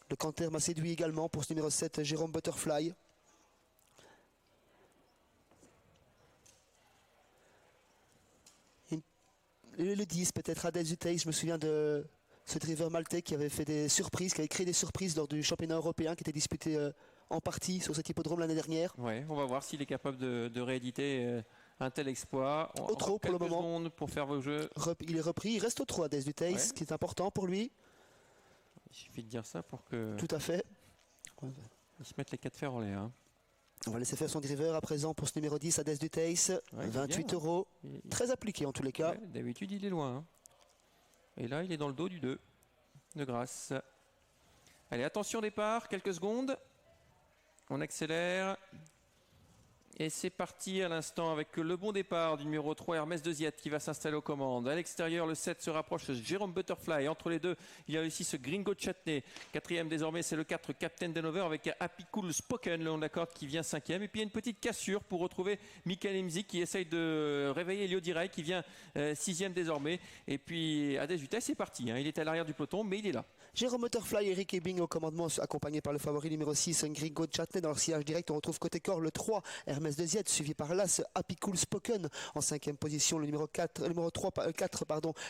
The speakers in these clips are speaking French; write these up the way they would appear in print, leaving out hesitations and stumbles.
Le canter m'a séduit également pour ce numéro 7, Jérôme Butterfly. Le 10, peut-être Hades Utei, je me souviens de ce driver maltais qui avait fait des surprises, qui avait créé des surprises lors du championnat européen qui était disputé en partie sur cet hippodrome l'année dernière. Ouais, on va voir s'il est capable de rééditer un tel exploit. Au trot pour le moment. Pour faire vos jeux. Il est repris, il reste au trot Hades Utei, ce qui est important pour lui. Il suffit de dire ça pour que... Tout à fait. Il se mette les 4 fers en l'air. Hein. On va laisser faire son driver à présent pour ce numéro 10, Hades Utei. 28 €. Très appliqué en tous les cas. Ouais, d'habitude, il est loin. Hein. Et là, il est dans le dos du 2 de Grasse. Allez, attention départ, quelques secondes. On accélère. Et c'est parti à l'instant avec le bon départ du numéro 3, Hermès de Ziette, qui va s'installer aux commandes. À l'extérieur, le 7 se rapproche de Jérôme Butterfly. Entre les deux, il y a aussi ce Gringo Chatney. 4e désormais, c'est le 4, Captain Danover, avec Happy Cool Spoken, le long de la corde, qui vient 5e. Et puis il y a une petite cassure pour retrouver Michael Imzik, qui essaye de réveiller Elio Direy, qui vient 6e désormais. Et puis Hades Utei, c'est parti. Hein. Il est à l'arrière du peloton, mais il est là. Jérôme Butterfly et Rick Ebing au commandement, accompagné par le favori numéro 6, Gringo Chatney. Dans leur sillage direct, on retrouve côté corps le 3, Hermès de Ziette, suivi par l'As, Happy Cool Spoken. En 5e position, le numéro 4,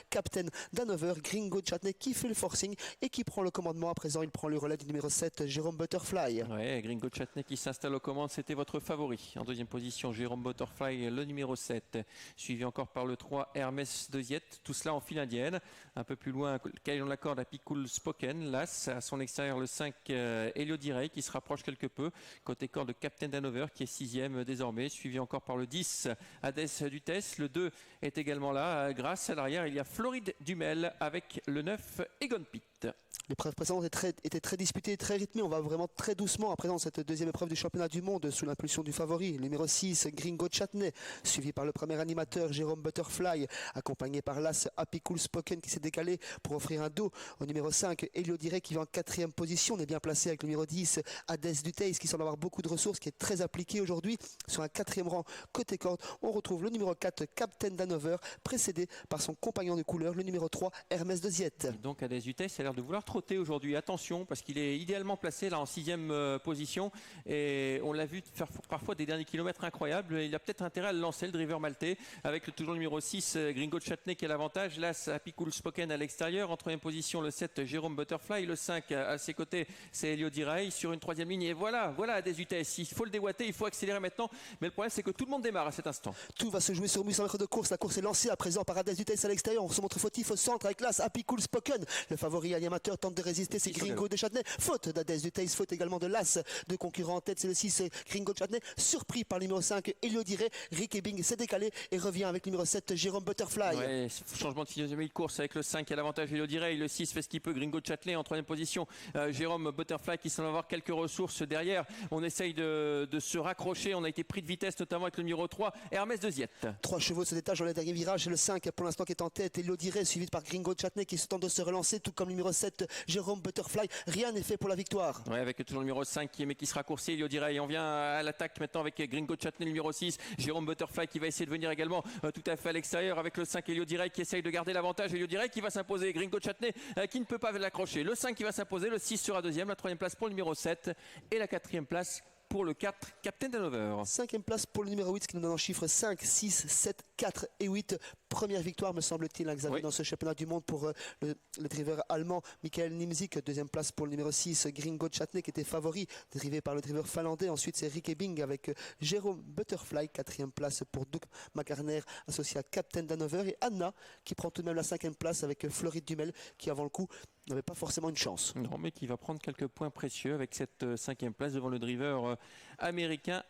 Captain Danover, Gringo Chatney, qui fait le forcing et qui prend le commandement. À présent, il prend le relais du numéro 7, Jérôme Butterfly. Ouais, Gringo Chatney qui s'installe aux commandes, c'était votre favori. En 2e position, Jérôme Butterfly, le numéro 7, suivi encore par le 3, Hermès de Ziette. Tout cela en file indienne. Un peu plus loin, caillon de la corde, Happy Cool Spoken. L'As, à son extérieur, le 5, Elio Direy, qui se rapproche quelque peu. Côté corde de Captain Danover, qui est 6e désormais, suivi encore par le 10, Hades Utei. Le 2 est également là. Grâce à l'arrière, il y a Floride Dumel avec le 9, Egon Pitt. L'épreuve précédente était très disputée, très rythmée. On va vraiment très doucement à présent cette deuxième épreuve du championnat du monde sous l'impulsion du favori. Le numéro 6, Gringo Chatney, suivi par le premier animateur, Jérôme Butterfly, accompagné par l'As, Happy Cool Spoken, qui s'est décalé pour offrir un dos au numéro 5, Elio Direy, qui vient en 4e position. On est bien placé avec le numéro 10, Hades Utei, qui semble avoir beaucoup de ressources, qui est très appliqué aujourd'hui. Sur un 4e rang côté corde, on retrouve le numéro 4, Captain Danover, précédé par son compagnon de couleur, le numéro 3, Hermès de Ziette. Et donc Hades Utei, ça a l'air de vouloir trotter aujourd'hui. Attention, parce qu'il est idéalement placé là en 6e position, et on l'a vu faire parfois des derniers kilomètres incroyables. Il a peut-être intérêt à le lancer, le driver maltais, avec toujours le numéro 6, Gringo Chatney, qui a l'avantage. Là, Happy Cool Spoken à l'extérieur. En 3e position, le 7, Jérôme Butterfly. Le 5, à ses côtés, c'est Elio Direy sur une 3e ligne. Et voilà Hades Utei. Il faut le déboîter, il faut accélérer maintenant. Mais le problème, c'est que tout le monde démarre à cet instant. Tout va se jouer sur 800 mètres de course. La course est lancée à présent par Hades Utei à l'extérieur. On se montre fautif au centre avec l'As, Happy Cool Spoken. Le favori animateur tente de résister, c'est Gringo de Chatney. Faute d'Hades Utei, faute également de l'As. Deux concurrents en tête, c'est le 6, Gringo Chatney. Surpris par le numéro 5, Elio Direy. Rick Ebing s'est décalé et revient avec le numéro 7, Jérôme Butterfly. Ouais, changement de physionomie de course avec le 5 qui a l'avantage Elio Direy. Le 6 fait ce qu'il peut, Gringo Chatney en 3e position. Jérôme Butterfly qui semble avoir quelques ressources derrière. On essaye de se raccrocher. On a été pris de vitesse, notamment avec le numéro 3, Hermès de Ziette. 3 chevaux se détachent dans le dernier virage. C'est le 5 pour l'instant qui est en tête. Elio Direy suivi par Gringo Chatney qui se tente de se relancer, tout comme le numéro 7, Jérôme Butterfly. Rien n'est fait pour la victoire. Ouais, avec toujours le numéro 5 qui se raccourcit, Elio Direy. On vient à l'attaque maintenant avec Gringo Chatney, le numéro 6, Jérôme Butterfly qui va essayer de venir également tout à fait à l'extérieur avec le 5, Elio Direy qui essaye de garder l'avantage. Elio Direy qui va s'imposer, Gringo Chatney qui ne peut pas l'accrocher. Le 5 qui va s'imposer, le 6 sera 2e, la 3e place pour le numéro 7 et la 4e place pour le 4, Captain Danover. 5e place pour le numéro 8, ce qui nous donne en chiffres 5, 6, 7, 4 et 8. Première victoire, me semble-t-il, Xavier, dans ce championnat du monde pour le driver allemand Michael Imzik. 2e place pour le numéro 6, Gringo Chatney, qui était favori, drivé par le driver finlandais. Ensuite, c'est Rick Ebing avec Jérôme Butterfly. 4e place pour Doug McGarner, associé à Captain Danover. Et Anna, qui prend tout de même la 5e place avec Floride Dumel, qui avant le coup n'avait pas forcément une chance. Non, mais qui va prendre quelques points précieux avec cette 5e place devant le driver américain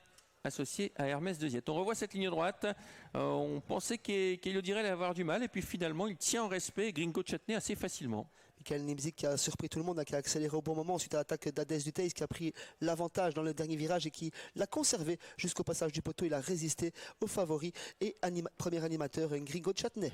associé à Hermès de Ziette. On revoit cette ligne droite. On pensait qu'Elio Direy allait avoir du mal, et puis finalement il tient en respect Gringo Chatney assez facilement. Michael Imzik qui a surpris tout le monde, qui a accéléré au bon moment suite à l'attaque d'Hades Utei, qui a pris l'avantage dans le dernier virage et qui l'a conservé jusqu'au passage du poteau. Il a résisté au favori et premier animateur Gringo Chatney.